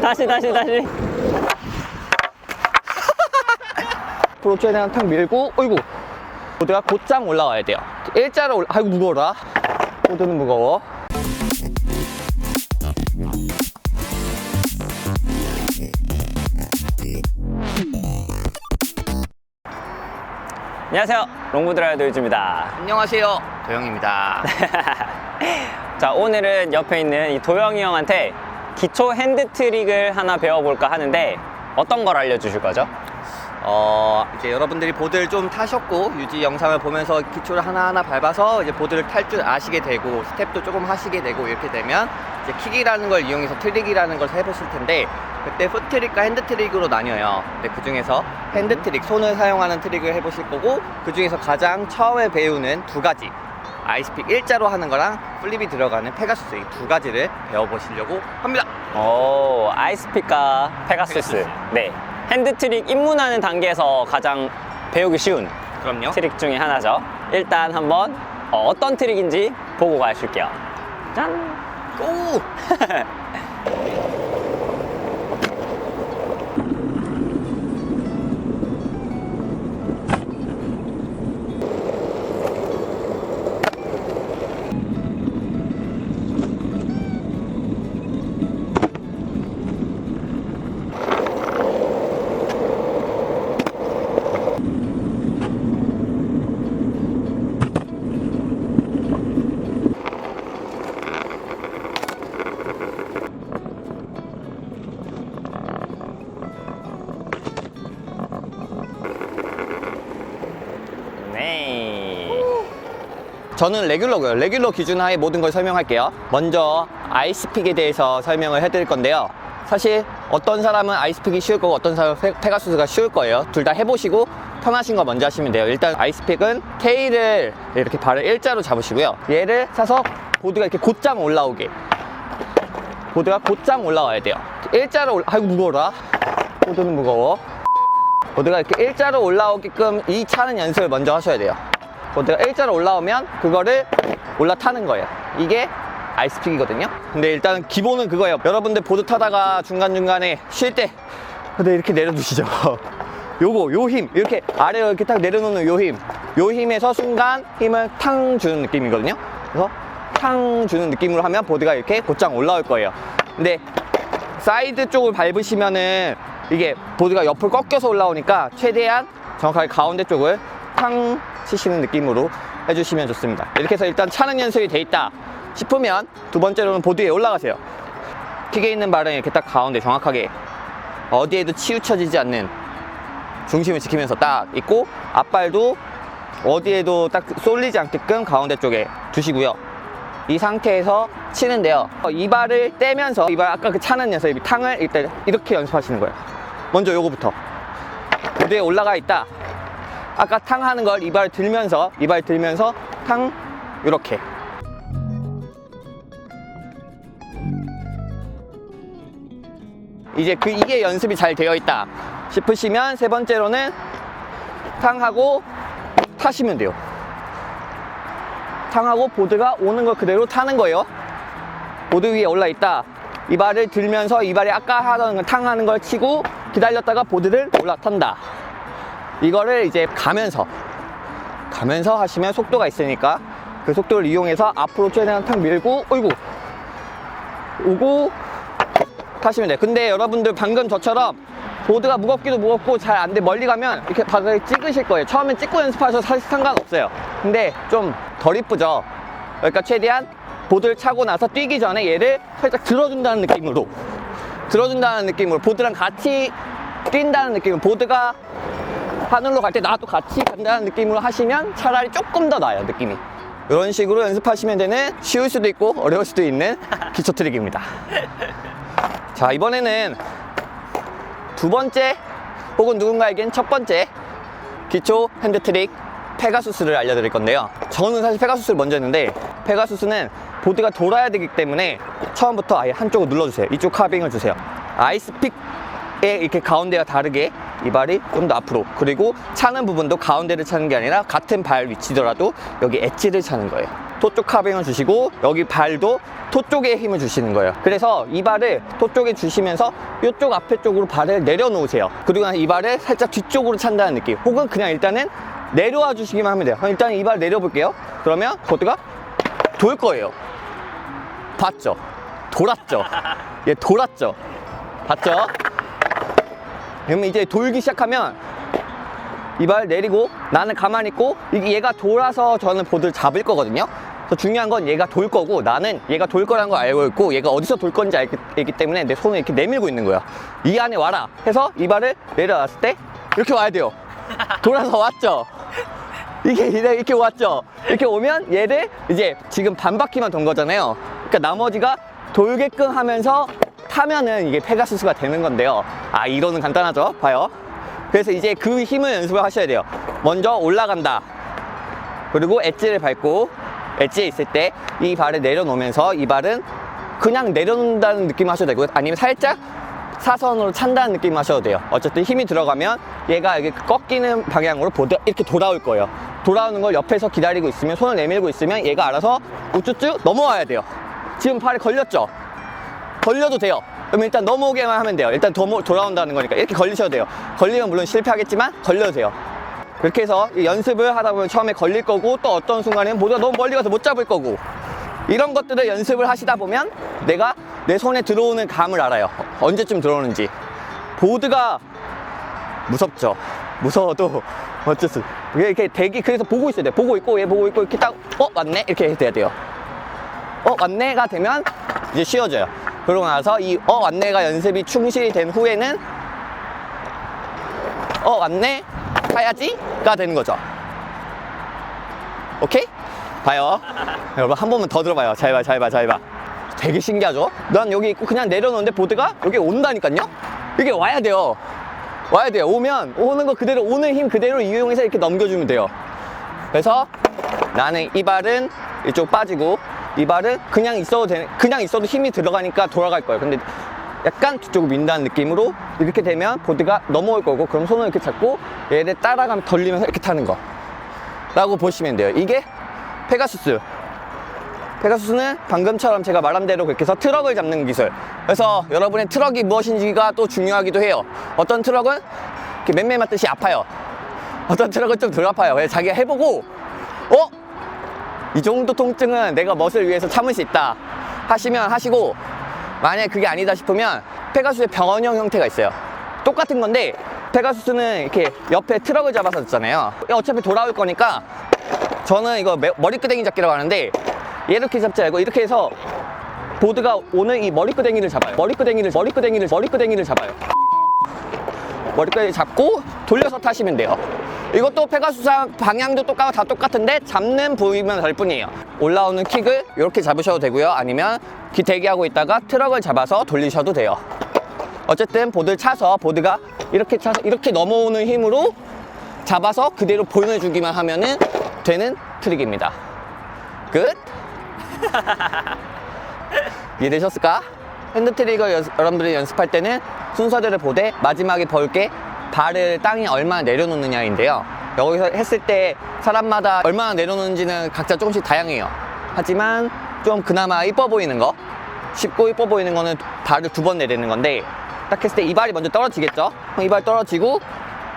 다시. 앞으로 최대한 탁 밀고, 어이구. 보드가 곧장 올라와야 돼요. 일자로 아이고, 무거워라. 보드는 무거워. 안녕하세요, 롱보드라이더 유주입니다. 안녕하세요, 도영입니다. 자, 오늘은 옆에 있는 이 도영이 형한테 기초 핸드 트릭을 하나 배워볼까 하는데 어떤 걸 알려주실 거죠? 이제 여러분들이 보드를 좀 타셨고 유지 영상을 보면서 기초를 하나하나 밟아서 이제 보드를 탈 줄 아시게 되고 스텝도 조금 하시게 되고 이렇게 되면 이제 킥이라는 걸 이용해서 트릭이라는 걸 해보실 텐데, 그때 풋트릭과 핸드트릭으로 나뉘어요. 근데 그 중에서 핸드트릭, 손을 사용하는 트릭을 해보실 거고, 그 중에서 가장 처음에 배우는 두 가지, 아이스픽 일자로 하는 거랑 플립이 들어가는 페가수스, 이 두 가지를 배워보시려고 합니다. 오, 아이스픽과 페가수스. 네, 핸드 트릭 입문하는 단계에서 가장 배우기 쉬운 그럼요. 트릭 중에 하나죠. 일단 한번 어떤 트릭인지 보고 가실게요. 짠! 고! 네. 저는 레귤러고요. 레귤러 기준 하에 모든 걸 설명할게요. 먼저 아이스픽에 대해서 설명을 해드릴 건데요. 사실 어떤 사람은 아이스픽이 쉬울 거고 어떤 사람은 페가수스가 쉬울 거예요. 둘 다 해보시고 편하신 거 먼저 하시면 돼요. 일단 아이스픽은 테일을 이렇게 발을 일자로 잡으시고요. 얘를 사서 보드가 이렇게 곧장 올라오게, 보드가 곧장 올라와야 돼요. 일자로 아이고, 무거워라. 보드는 무거워. 보드가 이렇게 일자로 올라오게끔 이 차는 연습을 먼저 하셔야 돼요. 보드가 일자로 올라오면 그거를 올라타는 거예요. 이게 아이스픽이거든요. 근데 일단 기본은 그거예요. 여러분들 보드 타다가 중간중간에 쉴 때 이렇게 내려두시죠. 요 힘, 이렇게 아래로 이렇게 딱 내려놓는 요 힘에서 순간 힘을 탕 주는 느낌이거든요. 그래서 탕 주는 느낌으로 하면 보드가 이렇게 곧장 올라올 거예요. 근데 사이드 쪽을 밟으시면은 이게 보드가 옆을 꺾여서 올라오니까 최대한 정확하게 가운데 쪽을 탕 치시는 느낌으로 해주시면 좋습니다. 이렇게 해서 일단 차는 연습이 돼 있다 싶으면 두 번째로는 보드 위에 올라가세요. 킥에 있는 발은 이렇게 딱 가운데 정확하게 어디에도 치우쳐지지 않는 중심을 지키면서 딱 있고, 앞발도 어디에도 딱 쏠리지 않게끔 가운데 쪽에 두시고요. 이 상태에서 치는데요. 이 발을 떼면서 이 발 아까 그 차는 연습, 탕을 일단 이렇게 연습하시는 거예요. 먼저 요거부터. 보드에 올라가 있다. 아까 탕 하는 걸 이 발 들면서 탕 이렇게. 이제 이게 연습이 잘 되어 있다 싶으시면 세 번째로는 탕하고 타시면 돼요. 탕하고 보드가 오는 걸 그대로 타는 거예요. 보드 위에 올라 있다. 이 발을 들면서 이 발이 아까 하던 탕 하는 걸 치고 기다렸다가 보드를 올라탄다. 이거를 이제 가면서 하시면 속도가 있으니까 그 속도를 이용해서 앞으로 최대한 탁 밀고, 어이구, 오고 타시면 돼요. 근데 여러분들 방금 저처럼 보드가 무겁기도 무겁고 잘 안 돼, 멀리 가면 이렇게 바닥에 찍으실 거예요. 처음엔 찍고 연습하셔도 사실 상관없어요. 근데 좀 덜 이쁘죠. 그러니까 최대한 보드를 차고 나서 뛰기 전에 얘를 살짝 들어준다는 느낌으로 보드랑 같이 뛴다는 느낌으로, 보드가 하늘로 갈 때 나도 같이 간다는 느낌으로 하시면 차라리 조금 더 나아요, 느낌이. 이런 식으로 연습하시면 되는, 쉬울 수도 있고 어려울 수도 있는 기초 트릭입니다. 자, 이번에는 두 번째 혹은 누군가에겐 첫 번째 기초 핸드 트릭 페가수스를 알려드릴 건데요. 저는 사실 페가수스를 먼저 했는데, 페가수스는 보드가 돌아야 되기 때문에 처음부터 아예 한쪽을 눌러주세요. 이쪽 카빙을 주세요. 아이스픽에 이렇게 가운데가 다르게 이 발이 좀 더 앞으로, 그리고 차는 부분도 가운데를 차는 게 아니라 같은 발 위치더라도 여기 엣지를 차는 거예요. 토 쪽 카빙을 주시고 여기 발도 토 쪽에 힘을 주시는 거예요. 그래서 이 발을 토 쪽에 주시면서 이쪽 앞에 쪽으로 발을 내려놓으세요. 그리고 나서 이 발을 살짝 뒤쪽으로 찬다는 느낌. 혹은 그냥 일단은 내려와 주시기만 하면 돼요. 그럼 일단 이 발 내려볼게요. 그러면 보드가 돌 거예요. 봤죠? 돌았죠? 얘 돌았죠? 봤죠? 그러면 이제 돌기 시작하면 이 발 내리고 나는 가만히 있고 얘가 돌아서 저는 보드를 잡을 거거든요. 그래서 중요한 건 얘가 돌 거고 나는 얘가 돌 거라는 걸 알고 있고 얘가 어디서 돌 건지 알기 때문에 내 손을 이렇게 내밀고 있는 거야. 이 안에 와라 해서 이 발을 내려놨을 때 이렇게 와야 돼요. 돌아서 왔죠? 이게 이렇게 왔죠? 이렇게 오면 얘를 이제 지금 반 바퀴만 돈 거잖아요. 그러니까 나머지가 돌게끔 하면서 타면은 이게 페가수스가 되는 건데요. 아, 이론은 간단하죠? 봐요. 그래서 이제 그 힘을 연습을 하셔야 돼요. 먼저 올라간다. 그리고 엣지를 밟고 엣지에 있을 때 이 발을 내려놓으면서 이 발은 그냥 내려놓는다는 느낌 하셔도 되고 아니면 살짝 사선으로 찬다는 느낌 하셔도 돼요. 어쨌든 힘이 들어가면 얘가 이렇게 꺾이는 방향으로 보드 이렇게 돌아올 거예요. 돌아오는 걸 옆에서 기다리고 있으면 손을 내밀고 있으면 얘가 알아서 우쭈쭈 넘어와야 돼요. 지금 발에 걸렸죠? 걸려도 돼요. 그럼 일단 넘어오게만 하면 돼요. 일단 돌아온다는 거니까 이렇게 걸리셔도 돼요. 걸리면 물론 실패하겠지만 걸려도 돼요. 그렇게 해서 연습을 하다 보면 처음에 걸릴 거고 또 어떤 순간에는 보드가 너무 멀리 가서 못 잡을 거고 이런 것들을 연습을 하시다 보면 내가 내 손에 들어오는 감을 알아요. 언제쯤 들어오는지. 보드가 무섭죠. 무서워도 어쩔 수. 이렇게 대기 그래서 보고 있어야 돼요. 보고 있고 얘 보고 있고 이렇게 딱 왔네 이렇게 해야 돼요. 왔네가 되면 이제 쉬워져요. 그러고 나서 이 왔네가 연습이 충실히 된 후에는 왔네 해야지가 되는 거죠. 오케이? 봐요. 여러분 한 번만 더 들어봐요. 잘 봐, 잘 봐, 잘 봐. 되게 신기하죠? 난 여기 있고 그냥 내려놓는데 보드가 여기 온다니까요? 이게 와야 돼요. 와야 돼요. 오는 거 그대로, 오는 힘 그대로 이용해서 이렇게 넘겨주면 돼요. 그래서 나는 이 발은 이쪽 빠지고 이 발은 그냥 있어도 힘이 들어가니까 돌아갈 거예요. 근데 약간 뒤쪽으로 민다는 느낌으로 이렇게 되면 보드가 넘어올 거고 그럼 손을 이렇게 잡고 얘를 따라가면 돌리면서 이렇게 타는 거 라고 보시면 돼요. 이게 페가수스는 방금처럼 제가 말한 대로 그렇게 해서 트럭을 잡는 기술. 그래서 여러분의 트럭이 무엇인지가 또 중요하기도 해요. 어떤 트럭은 이렇게 맴매 맞듯이 아파요. 어떤 트럭은 좀 덜 아파요. 그래서 자기가 해보고 이 정도 통증은 내가 멋을 위해서 참을 수 있다 하시면 하시고 만약에 그게 아니다 싶으면 페가수스의 변형 형태가 있어요. 똑같은 건데 페가수스는 이렇게 옆에 트럭을 잡아서 잡잖아요. 어차피 돌아올 거니까 저는 이거 머리끄댕이 잡기라고 하는데 이렇게 잡지 말고 이렇게 해서 보드가 오는 이 머리끄댕이를 잡아요. 머리끄댕이를 잡아요. 머리끄댕이 잡고 돌려서 타시면 돼요. 이것도 페가수스 방향도 다 똑같은데 잡는 부위만 다를 뿐이에요. 올라오는 킥을 이렇게 잡으셔도 되고요. 아니면 대기하고 있다가 트럭을 잡아서 돌리셔도 돼요. 어쨌든 보드를 차서 보드가 이렇게 차서 이렇게 넘어오는 힘으로 잡아서 그대로 보내주기만 하면은 되는 트릭입니다. 끝. 이해되셨을까? 핸드트릭을 여러분들이 연습할 때는 순서대로 보되 마지막에 볼 게 발을 땅에 얼마나 내려놓느냐인데요. 여기서 했을 때 사람마다 얼마나 내려놓는지는 각자 조금씩 다양해요. 하지만 좀 그나마 이뻐 보이는 거, 쉽고 이뻐 보이는 거는 발을 2번 내리는 건데 딱 했을 때 이 발이 먼저 떨어지겠죠? 이 발 떨어지고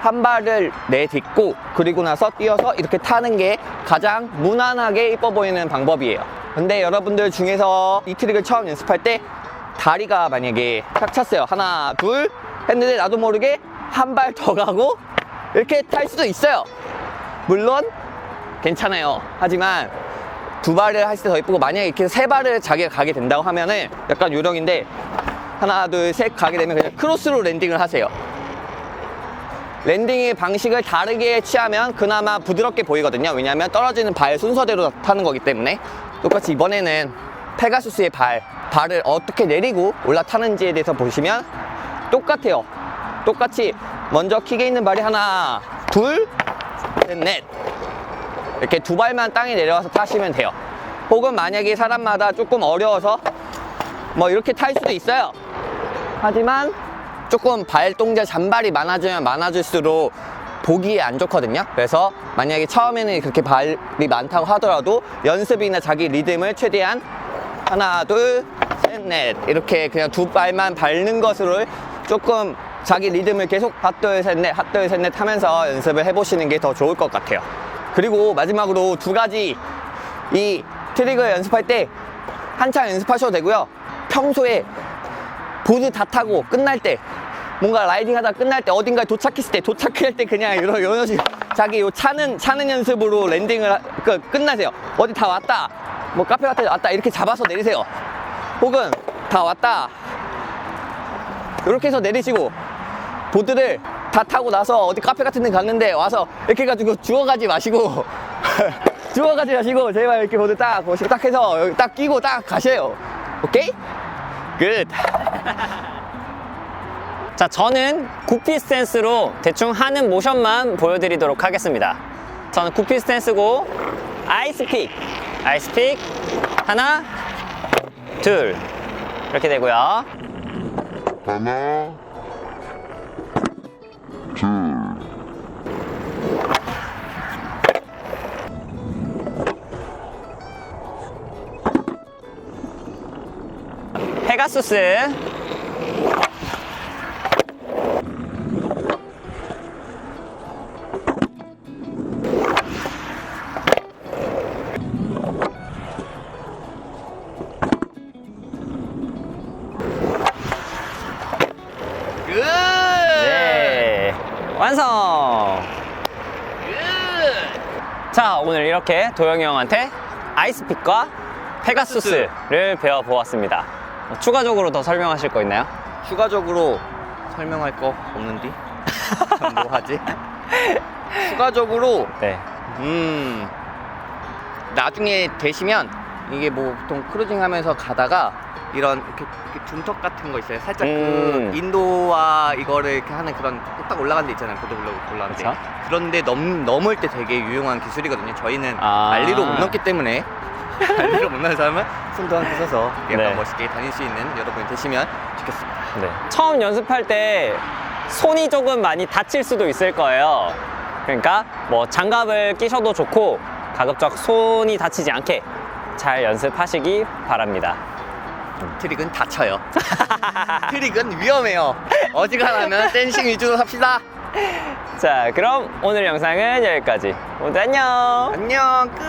한 발을 내딛고 그리고 나서 뛰어서 이렇게 타는 게 가장 무난하게 이뻐 보이는 방법이에요. 근데 여러분들 중에서 이 트릭을 처음 연습할 때 다리가 만약에 탁 찼어요. 하나, 둘 했는데 나도 모르게 한 발 더 가고 이렇게 탈 수도 있어요. 물론 괜찮아요. 하지만 2발을 할 때 더 이쁘고 만약에 이렇게 3발을 자기가 가게 된다고 하면은 약간 요령인데 하나, 둘, 셋 가게 되면 그냥 크로스로 랜딩을 하세요. 랜딩의 방식을 다르게 취하면 그나마 부드럽게 보이거든요. 왜냐하면 떨어지는 발 순서대로 타는 거기 때문에. 똑같이 이번에는 페가수스의 발을 어떻게 내리고 올라타는지에 대해서 보시면 똑같아요. 똑같이 먼저 킥에 있는 발이 하나, 둘, 셋, 넷 이렇게 2발만 땅에 내려와서 타시면 돼요. 혹은 만약에 사람마다 조금 어려워서 뭐 이렇게 탈 수도 있어요. 하지만 조금 발 동작 잔발이 많아지면 많아질수록 보기에 안 좋거든요. 그래서 만약에 처음에는 그렇게 발이 많다고 하더라도 연습이나 자기 리듬을 최대한 하나, 둘, 셋, 넷 이렇게 그냥 두 발만 밟는 것으로 조금 자기 리듬을 계속 핫둘 셋넷 핫둘 셋넷 하면서 연습을 해보시는 게 더 좋을 것 같아요. 그리고 마지막으로 두 가지, 이 트릭을 연습할 때 한창 연습하셔도 되고요. 평소에 보드 다 타고 끝날 때, 뭔가 라이딩 하다 끝날 때, 어딘가에 도착했을 때, 도착할 때 그냥 이런 식으로 자기 요 차는 연습으로 랜딩을 끝나세요. 어디 다 왔다, 뭐 카페 같은 데 왔다 이렇게 잡아서 내리세요. 혹은 다 왔다 이렇게 해서 내리시고, 보드를 다 타고 나서 어디 카페 같은 데 갔는데 와서 이렇게 해가지고 주워가지 마시고 주워가지 마시고 제발 이렇게 보드 딱 보시고 딱 해서 여기 딱 끼고 딱 가셔요. 오케이? 굿. 자, 저는 구피 스탠스로 대충 하는 모션만 보여드리도록 하겠습니다. 저는 구피 스탠스고 아이스픽 하나, 둘 이렇게 되고요. 하나, 둘, 페가수스, 굿. 네, 완성. 자, 오늘 이렇게 도영이 형한테 아이스픽과 페가수스를 배워보았습니다. 추가적으로 더 설명하실 거 있나요? 추가적으로 설명할 거 없는디? 뭐 하지? 추가적으로 네. 나중에 되시면 이게 뭐 보통 크루징 하면서 가다가 이런 이렇게 둔턱 같은 거 있어요. 살짝 그 인도와 이거를 이렇게 하는 그런 딱 올라가는 데 있잖아요. 보드 올라가는 데. 그쵸? 그런데 넘을 때 되게 유용한 기술이거든요. 저희는 아. 알리로 못 넘기 때문에 알리로 못 넘는 사람은 손도 함께 써서 약간 네. 멋있게 다닐 수 있는 여러분이 되시면 좋겠습니다. 네. 처음 연습할 때 손이 조금 많이 다칠 수도 있을 거예요. 그러니까 뭐 장갑을 끼셔도 좋고 가급적 손이 다치지 않게 잘 연습하시기 바랍니다. 트릭은 다쳐요. 트릭은 위험해요. 어지간하면 댄싱 위주로 합시다. 자, 그럼 오늘 영상은 여기까지. 모두 안녕. 안녕, 끝.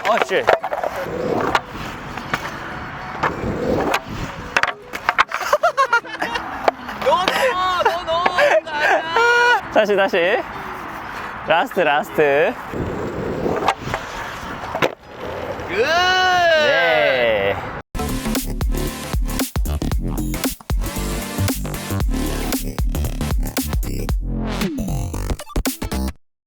어씨. 너 다시. 라스트. 끝.